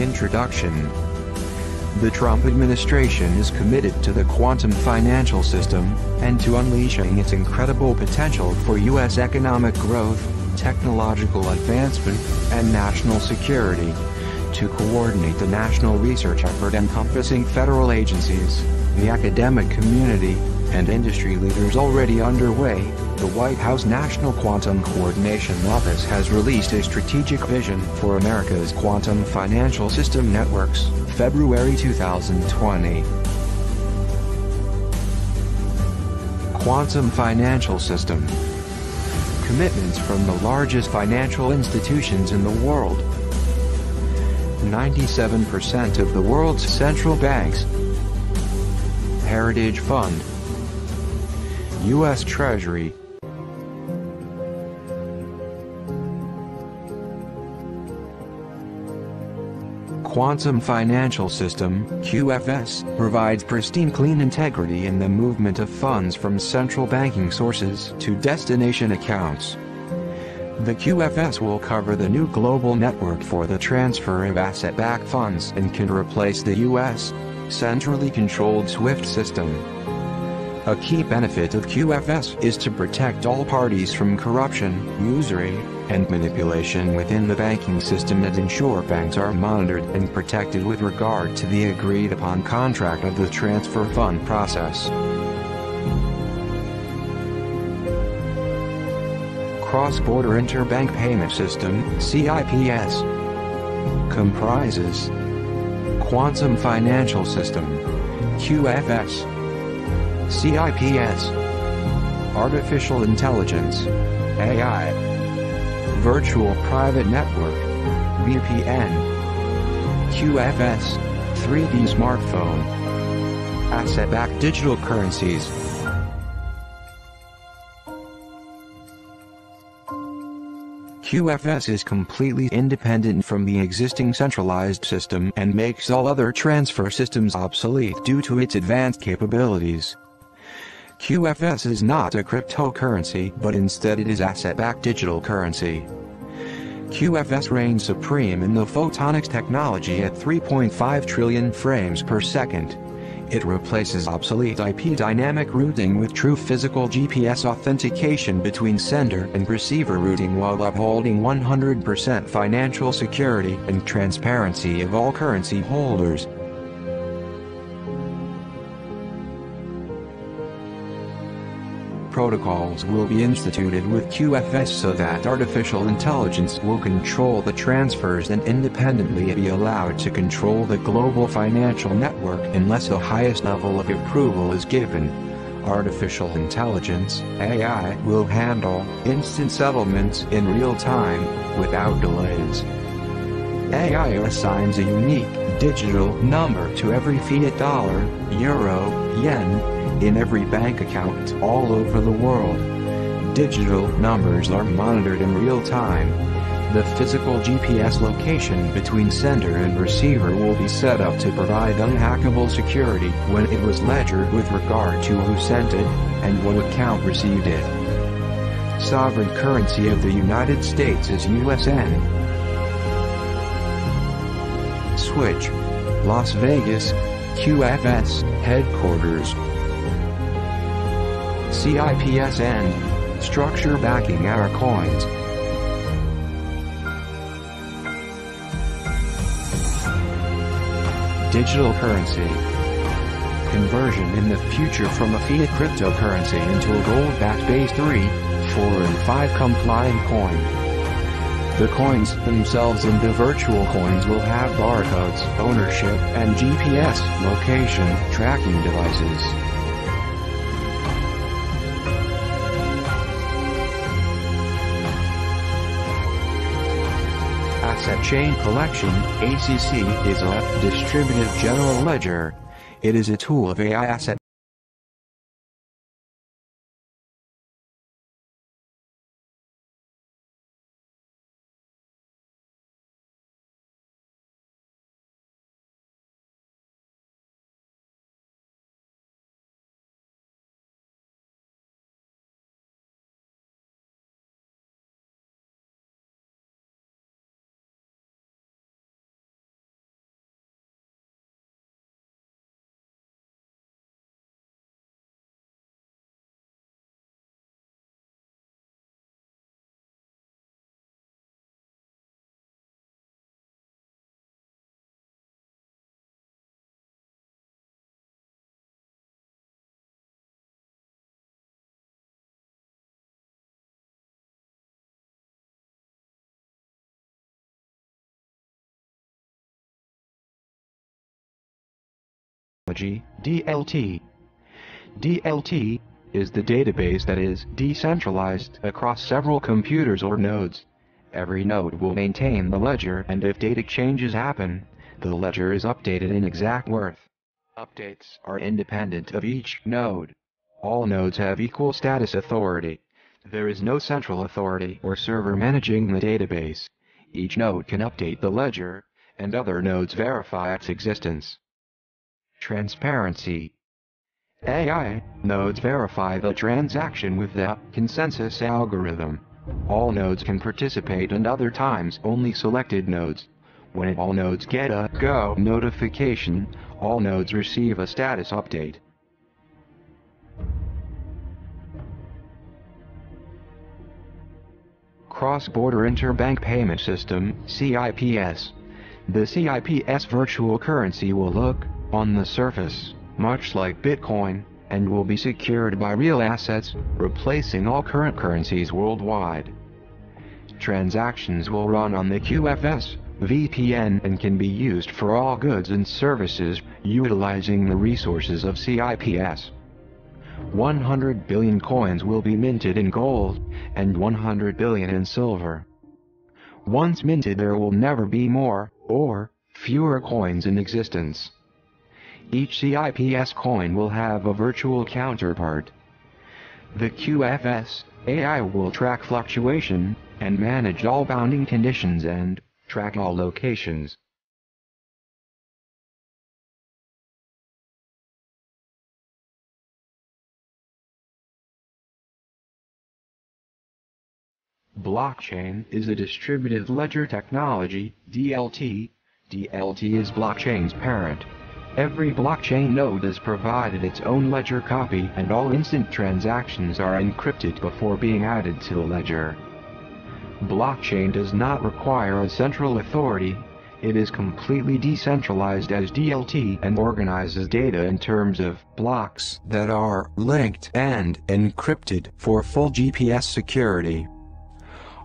Introduction. The Trump administration is committed to the quantum financial system, and to unleashing its incredible potential for U.S. economic growth, technological advancement, and national security. To coordinate the national research effort encompassing federal agencies, the academic community, and industry leaders already underway, the White House National Quantum Coordination Office has released a strategic vision for America's quantum financial system networks, February 2020. Quantum financial system. Commitments from the largest financial institutions in the world. 97% of the world's central banks. Heritage Fund. U.S. Treasury. Quantum Financial System (QFS) provides pristine clean integrity in the movement of funds from central banking sources to destination accounts. The QFS will cover the new global network for the transfer of asset-backed funds and can replace the U.S. centrally controlled SWIFT system. A key benefit of QFS is to protect all parties from corruption, usury, and manipulation within the banking system and ensure banks are monitored and protected with regard to the agreed-upon contract of the transfer fund process. Cross-border Interbank Payment System (CIPS) comprises Quantum Financial System (QFS), CIPS, Artificial Intelligence (AI), Virtual Private Network (VPN), QFS, 3D Smartphone, Asset-Backed Digital Currencies. QFS is completely independent from the existing centralized system and makes all other transfer systems obsolete due to its advanced capabilities. QFS is not a cryptocurrency, but instead it is asset-backed digital currency. QFS reigns supreme in the photonics technology at 3.5 trillion frames per second. It replaces obsolete IP dynamic routing with true physical GPS authentication between sender and receiver routing while upholding 100% financial security and transparency of all currency holders. Protocols will be instituted with QFS so that artificial intelligence will control the transfers and independently be allowed to control the global financial network unless the highest level of approval is given. Artificial intelligence (AI) will handle instant settlements in real time, without delays. AI assigns a unique digital number to every fiat dollar, euro, yen, in every bank account all over the world. Digital numbers are monitored in real time. The physical GPS location between sender and receiver will be set up to provide unhackable security when it was ledgered with regard to who sent it, and what account received it. Sovereign currency of the United States is USN. Switch. Las Vegas, QFS, headquarters. CIPS and structure backing our coins. Digital currency. Conversion in the future from a fiat cryptocurrency into a gold-backed base 3, 4 and 5 compliant coin. The coins themselves and the virtual coins will have barcodes, ownership, and GPS location tracking devices. Asset Chain Collection (ACC) is a distributed general ledger. It is a tool of AI asset DLT. DLT is the database that is decentralized across several computers or nodes. Every node will maintain the ledger, and if data changes happen, the ledger is updated in exact worth. Updates are independent of each node. All nodes have equal status authority. There is no central authority or server managing the database. Each node can update the ledger, and other nodes verify its existence. Transparency. AI nodes verify the transaction with the consensus algorithm. All nodes can participate, and other times only selected nodes. When all nodes get a go notification, all nodes receive a status update. Cross-border interbank payment system, CIPS. The CIPS virtual currency will look, on the surface, much like Bitcoin, and will be secured by real assets, replacing all current currencies worldwide. Transactions will run on the QFS VPN and can be used for all goods and services, utilizing the resources of CIPS. 100 billion coins will be minted in gold, and 100 billion in silver. Once minted, there will never be more, or fewer coins in existence. Each CIPS coin will have a virtual counterpart. The QFS AI will track fluctuation, and manage all bounding conditions, and track all locations. Blockchain is a distributed ledger technology, DLT. DLT is blockchain's parent. Every blockchain node is provided its own ledger copy, and all instant transactions are encrypted before being added to the ledger. Blockchain does not require a central authority. It is completely decentralized as DLT and organizes data in terms of blocks that are linked and encrypted for full GPS security.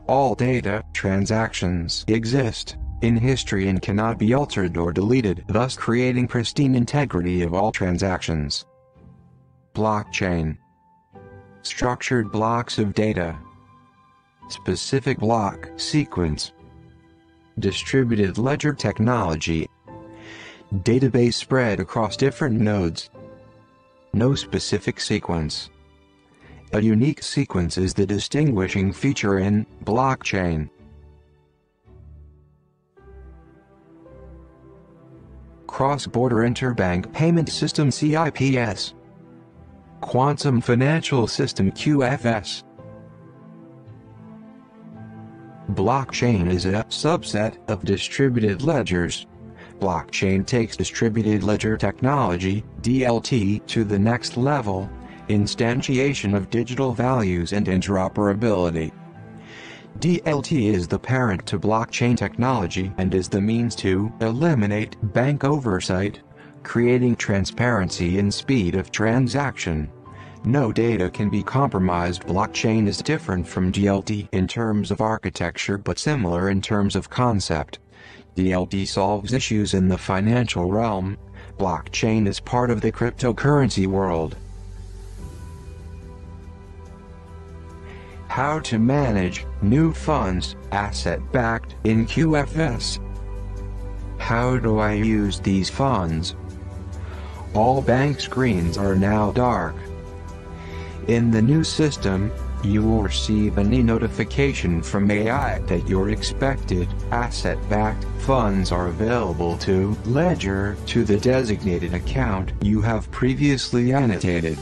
All data transactions exist in history and cannot be altered or deleted, thus creating pristine integrity of all transactions. Blockchain. Structured blocks of data. Specific block sequence. Distributed ledger technology. Database spread across different nodes. No specific sequence. A unique sequence is the distinguishing feature in blockchain. Cross-border interbank payment system CIPS. Quantum financial system QFS. Blockchain is a subset of distributed ledgers. Blockchain takes distributed ledger technology, DLT, to the next level, instantiation of digital values and interoperability. DLT is the parent to blockchain technology and is the means to eliminate bank oversight, creating transparency and speed of transaction. No data can be compromised. Blockchain is different from DLT in terms of architecture but similar in terms of concept. DLT solves issues in the financial realm. Blockchain is part of the cryptocurrency world. How to manage new funds, asset-backed, in QFS. How do I use these funds? All bank screens are now dark. In the new system, you will receive an e-notification from AI that your expected asset-backed funds are available to ledger to the designated account you have previously annotated.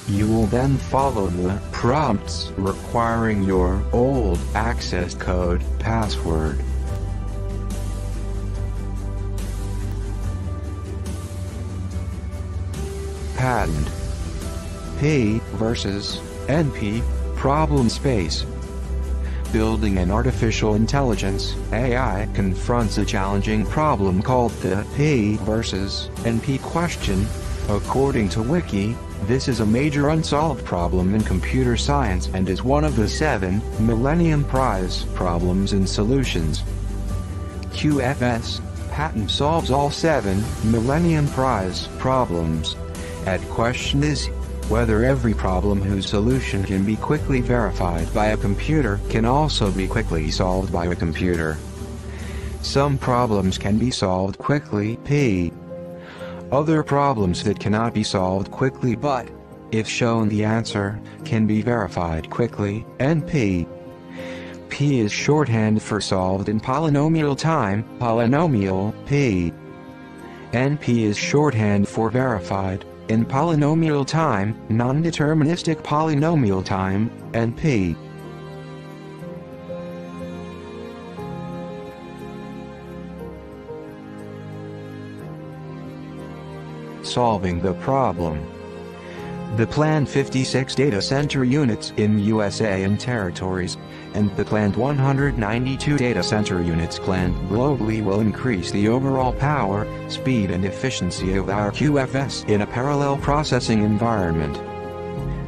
You will then follow the prompts requiring your old access code password. Patent. P versus NP problem space. Building an artificial intelligence AI confronts a challenging problem called the P versus NP question. According to Wiki, this is a major unsolved problem in computer science and is one of the 7 Millennium Prize problems and solutions. QFS patent solves all 7 Millennium Prize problems. The question is, whether every problem whose solution can be quickly verified by a computer can also be quickly solved by a computer. Some problems can be solved quickly, P. Other problems that cannot be solved quickly but, if shown the answer, can be verified quickly, NP. P is shorthand for solved in polynomial time, polynomial, P. NP is shorthand for verified, in polynomial time, non-deterministic polynomial time, NP. Solving the problem. The planned 56 data center units in USA and territories, and the planned 192 data center units planned globally will increase the overall power, speed and efficiency of our QFS in a parallel processing environment.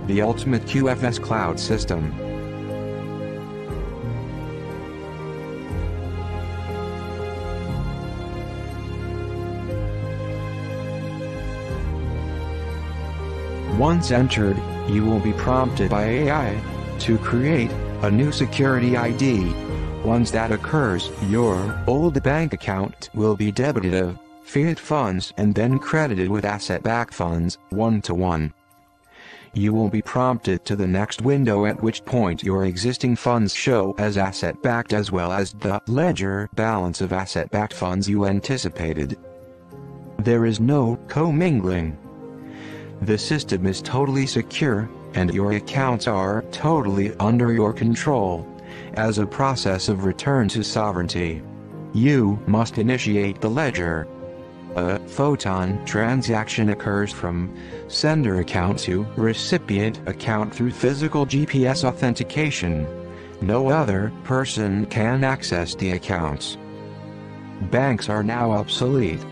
The ultimate QFS cloud system. Once entered, you will be prompted by AI to create a new security ID. Once that occurs, your old bank account will be debited of fiat funds and then credited with asset-backed funds, 1-to-1. You will be prompted to the next window, at which point your existing funds show as asset-backed as well as the ledger balance of asset-backed funds you anticipated. There is no commingling. The system is totally secure, and your accounts are totally under your control. As a process of return to sovereignty, you must initiate the ledger. A photon transaction occurs from sender account to recipient account through physical GPS authentication. No other person can access the accounts. Banks are now obsolete.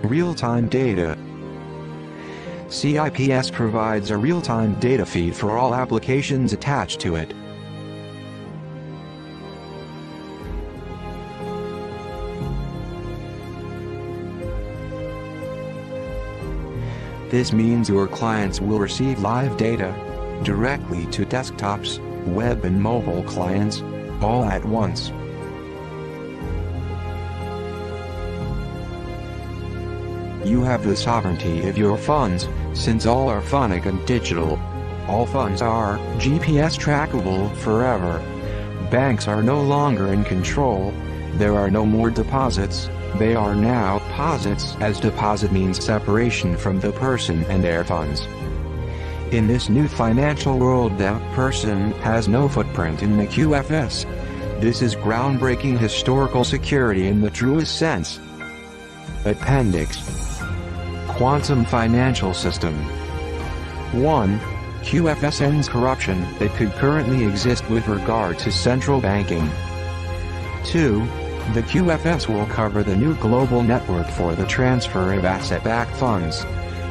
Real-time data. CIPS provides a real-time data feed for all applications attached to it. This means your clients will receive live data directly to desktops, web and mobile clients, all at once. You have the sovereignty of your funds, since all are phonic and digital. All funds are GPS trackable forever. Banks are no longer in control. There are no more deposits. They are now posits, as deposit means separation from the person and their funds. In this new financial world, the person has no footprint in the QFS. This is groundbreaking historical security in the truest sense. Appendix: Quantum Financial System. 1. QFS ends corruption that could currently exist with regard to central banking. 2. The QFS will cover the new global network for the transfer of asset-backed funds.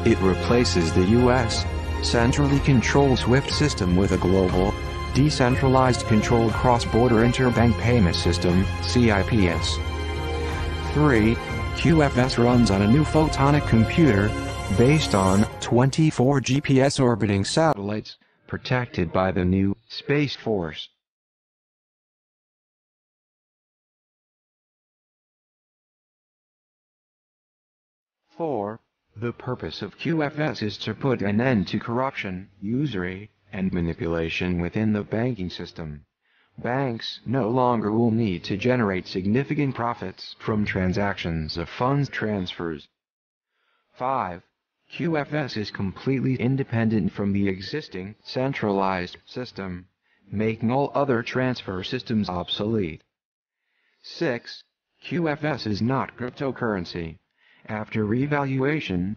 It replaces the U.S. centrally controlled SWIFT system with a global, decentralized controlled cross-border interbank payment system, CIPS. 3. QFS runs on a new photonic computer, based on 24 GPS orbiting satellites, protected by the new Space Force. Four. The purpose of QFS is to put an end to corruption, usury, and manipulation within the banking system. Banks no longer will need to generate significant profits from transactions of funds transfers. 5. QFS is completely independent from the existing centralized system, making all other transfer systems obsolete. 6. QFS is not cryptocurrency. After revaluation,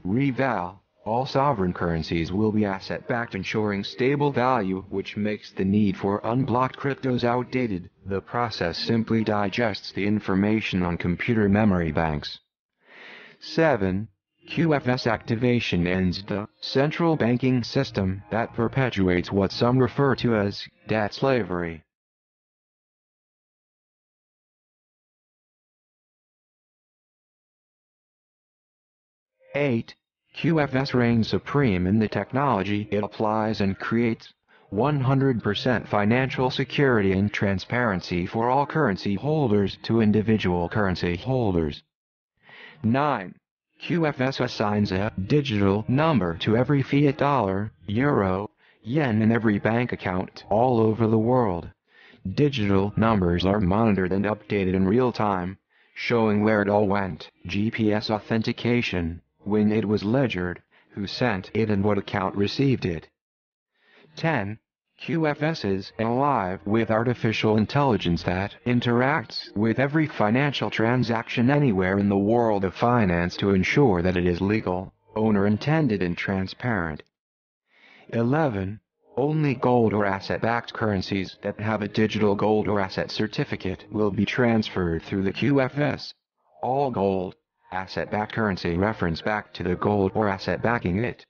all sovereign currencies will be asset-backed, ensuring stable value, which makes the need for unblocked cryptos outdated. The process simply digests the information on computer memory banks. 7. QFS activation ends the central banking system that perpetuates what some refer to as debt slavery. 8. QFS reigns supreme in the technology it applies and creates 100% financial security and transparency for all currency holders to individual currency holders. 9. QFS assigns a digital number to every fiat dollar, euro, yen in every bank account all over the world. Digital numbers are monitored and updated in real time, showing where it all went. GPS authentication, when it was ledgered, who sent it and what account received it. 10. QFS is alive with artificial intelligence that interacts with every financial transaction anywhere in the world of finance to ensure that it is legal, owner-intended and transparent. 11. Only gold or asset-backed currencies that have a digital gold or asset certificate will be transferred through the QFS. All gold, asset-backed currency reference back to the gold or asset backing it.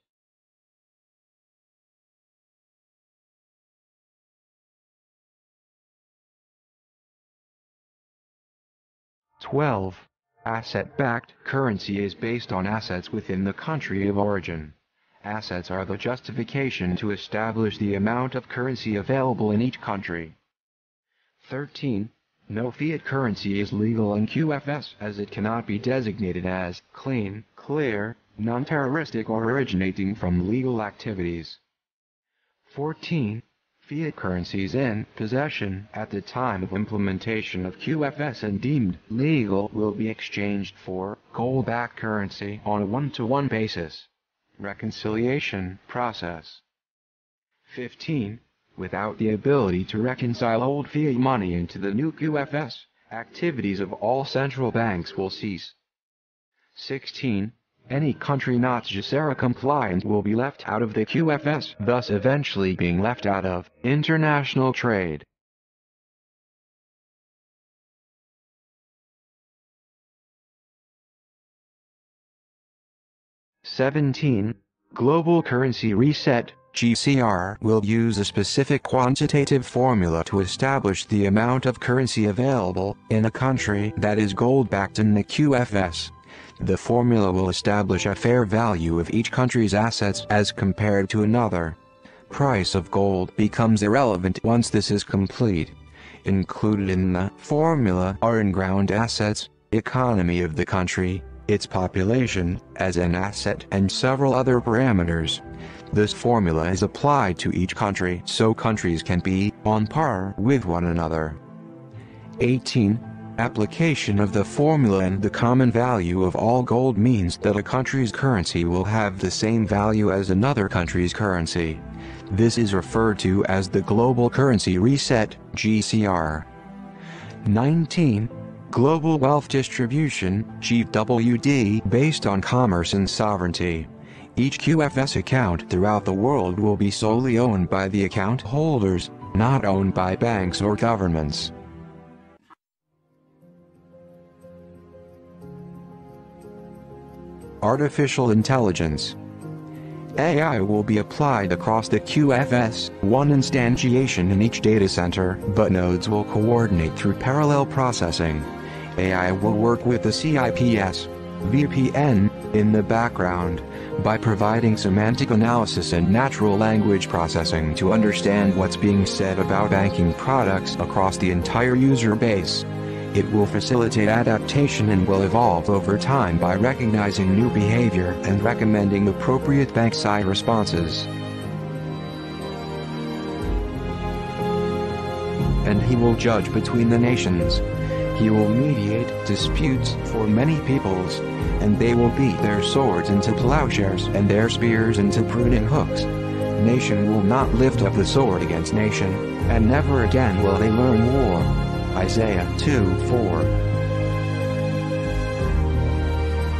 12. Asset-backed currency is based on assets within the country of origin. Assets are the justification to establish the amount of currency available in each country. 13. No fiat currency is legal in QFS as it cannot be designated as clean, clear, non-terroristic or originating from legal activities. 14. Fiat currencies in possession at the time of implementation of QFS and deemed legal will be exchanged for gold-backed currency on a one-to-one basis. Reconciliation process. 15. Without the ability to reconcile old fiat money into the new QFS, activities of all central banks will cease. 16. Any country not GESARA compliant will be left out of the QFS, thus eventually being left out of international trade. (17) Global Currency Reset (GESARA) will use a specific quantitative formula to establish the amount of currency available in a country that is gold-backed in the QFS. The formula will establish a fair value of each country's assets as compared to another. Price of gold becomes irrelevant once this is complete. Included in the formula are in-ground assets, economy of the country, its population as an asset, and several other parameters. This formula is applied to each country so countries can be on par with one another. 18. Application of the formula and the common value of all gold means that a country's currency will have the same value as another country's currency. This is referred to as the Global Currency Reset (GESARA). 19. Global Wealth Distribution (GWD) based on commerce and sovereignty. Each QFS account throughout the world will be solely owned by the account holders, not owned by banks or governments. Artificial Intelligence. AI will be applied across the QFS, one instantiation in each data center, but nodes will coordinate through parallel processing. AI will work with the CIPS VPN in the background by providing semantic analysis and natural language processing to understand what's being said about banking products across the entire user base. It will facilitate adaptation and will evolve over time by recognizing new behavior and recommending appropriate bank-side responses. And he will judge between the nations. He will mediate disputes for many peoples, and they will beat their swords into plowshares and their spears into pruning hooks. Nation will not lift up the sword against nation, and never again will they learn war. Isaiah 2:4.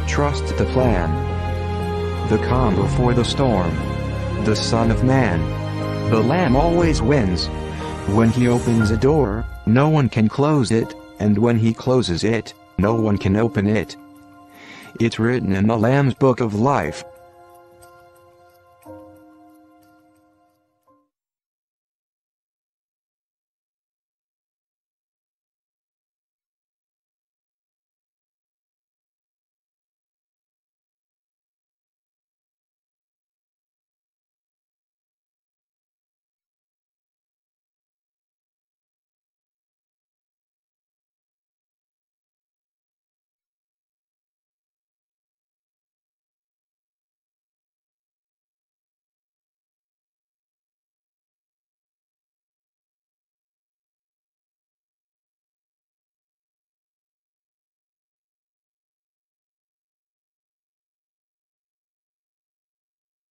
Trust the plan. The calm before the storm. The Son of Man. The Lamb always wins. When he opens a door, no one can close it, and when he closes it, no one can open it. It's written in the Lamb's Book of Life.